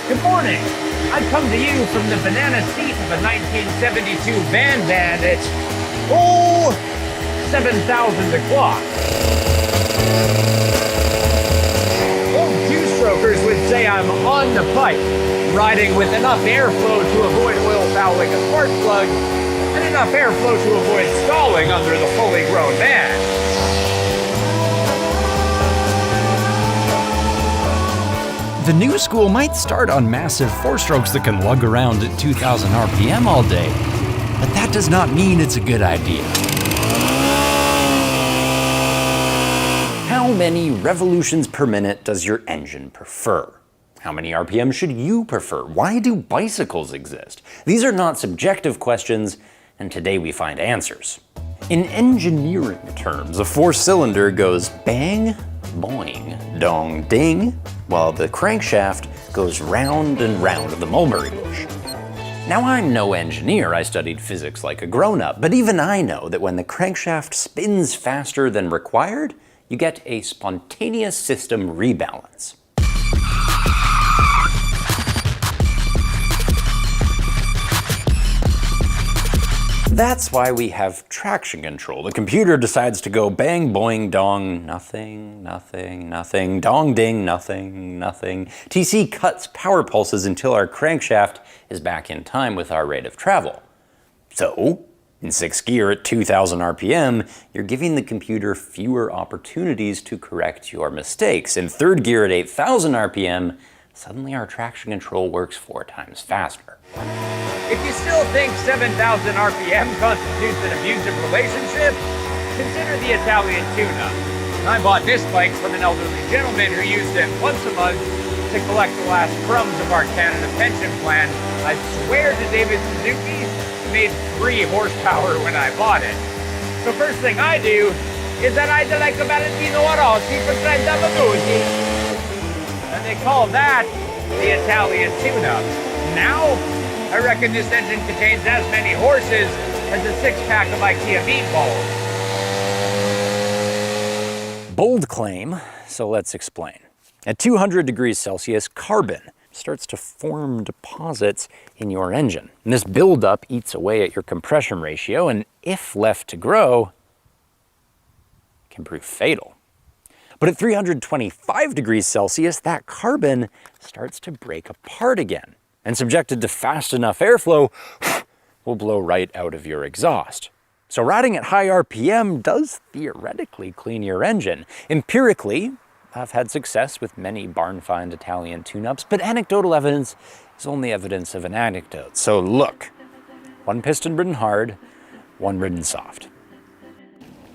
Good morning. I come to you from the banana seat of a 1972 Van Bandit. Oh, 7,000 o'clock. Old two-strokers would say I'm on the pipe, riding with enough airflow to avoid oil fouling a spark plug, and enough airflow to avoid stalling under the fully grown man. The new school might start on massive four-strokes that can lug around at 2,000 RPM all day, but that does not mean it's a good idea. How many revolutions per minute does your engine prefer? How many RPM should you prefer? Why do bicycles exist? These are not subjective questions, and today we find answers. In engineering terms, a four-cylinder goes bang, boing, dong, ding, while the crankshaft goes round and round the mulberry bush. Now, I'm no engineer, I studied physics like a grown-up, but even I know that when the crankshaft spins faster than required, you get a spontaneous system rebalance. That's why we have traction control. The computer decides to go bang, boing, dong, nothing, nothing, nothing, dong, ding, nothing, nothing. TC cuts power pulses until our crankshaft is back in time with our rate of travel. So, in sixth gear at 2,000 RPM, you're giving the computer fewer opportunities to correct your mistakes. In third gear at 8,000 RPM, suddenly our traction control works 4 times faster. If you still think 7,000 RPM constitutes an abusive relationship, consider the Italian tune-up. I bought this bike from an elderly gentleman who used it once a month to collect the last crumbs of our Canada pension plan. I swear to David Suzuki, it made 3 horsepower when I bought it. The first thing I do is that I like a Valentino Rossi for 30 minuti. And they call that the Italian tune-up. Now, I reckon this engine contains as many horses as a 6-pack of IKEA meatballs. Bold claim, so let's explain. At 200 degrees Celsius, carbon starts to form deposits in your engine. And this buildup eats away at your compression ratio, and if left to grow, can prove fatal. But at 325 degrees Celsius, that carbon starts to break apart again, and subjected to fast enough airflow, will blow right out of your exhaust. So riding at high RPM does theoretically clean your engine. Empirically, I've had success with many barn-find Italian tune-ups, but anecdotal evidence is only evidence of an anecdote. So look, 1 piston ridden hard, 1 ridden soft.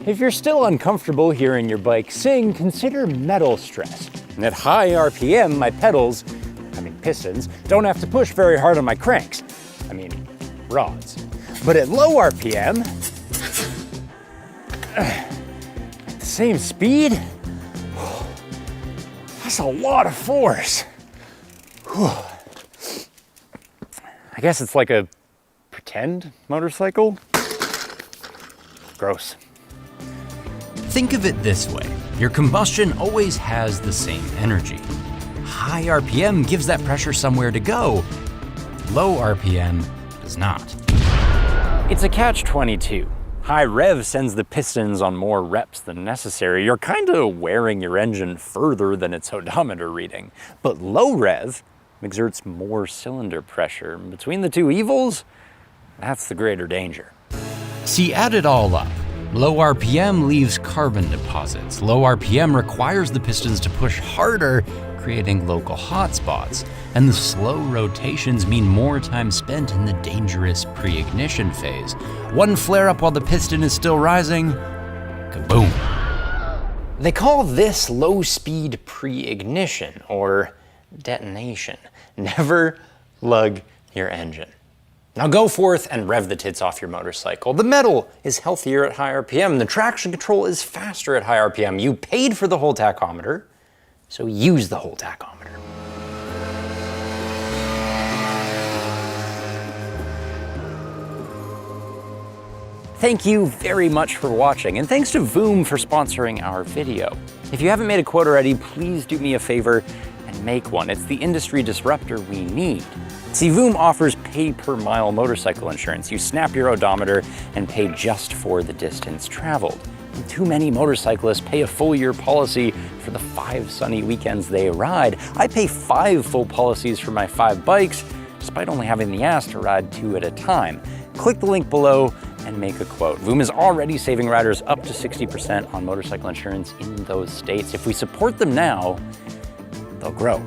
If you're still uncomfortable hearing your bike sing, consider metal stress. And at high RPM, my pistons, don't have to push very hard on my cranks. Rods. But at low RPM, at the same speed, that's a lot of force. I guess it's like a pretend motorcycle. Gross. Think of it this way. Your combustion always has the same energy. High RPM gives that pressure somewhere to go. Low RPM does not. It's a catch-22. High rev sends the pistons on more reps than necessary. You're kind of wearing your engine further than its odometer reading. But low rev exerts more cylinder pressure. Between the two evils, that's the greater danger. See, add it all up. Low RPM leaves carbon deposits. Low RPM requires the pistons to push harder, creating local hotspots. And the slow rotations mean more time spent in the dangerous pre-ignition phase. One flare-up while the piston is still rising, kaboom. They call this low-speed pre-ignition, or detonation. Never lug your engine. Now go forth and rev the tits off your motorcycle. The metal is healthier at high RPM. The traction control is faster at high RPM. You paid for the whole tachometer, so use the whole tachometer. Thank you very much for watching, and thanks to Voom for sponsoring our video. If you haven't made a quote already, please do me a favor and make one. It's the industry disruptor we need. See, Voom offers pay-per-mile motorcycle insurance. You snap your odometer and pay just for the distance traveled. And too many motorcyclists pay a full-year policy for the 5 sunny weekends they ride. I pay 5 full policies for my 5 bikes, despite only having the ass to ride 2 at a time. Click the link below and make a quote. Voom is already saving riders up to 60% on motorcycle insurance in those states. If we support them now, they'll grow.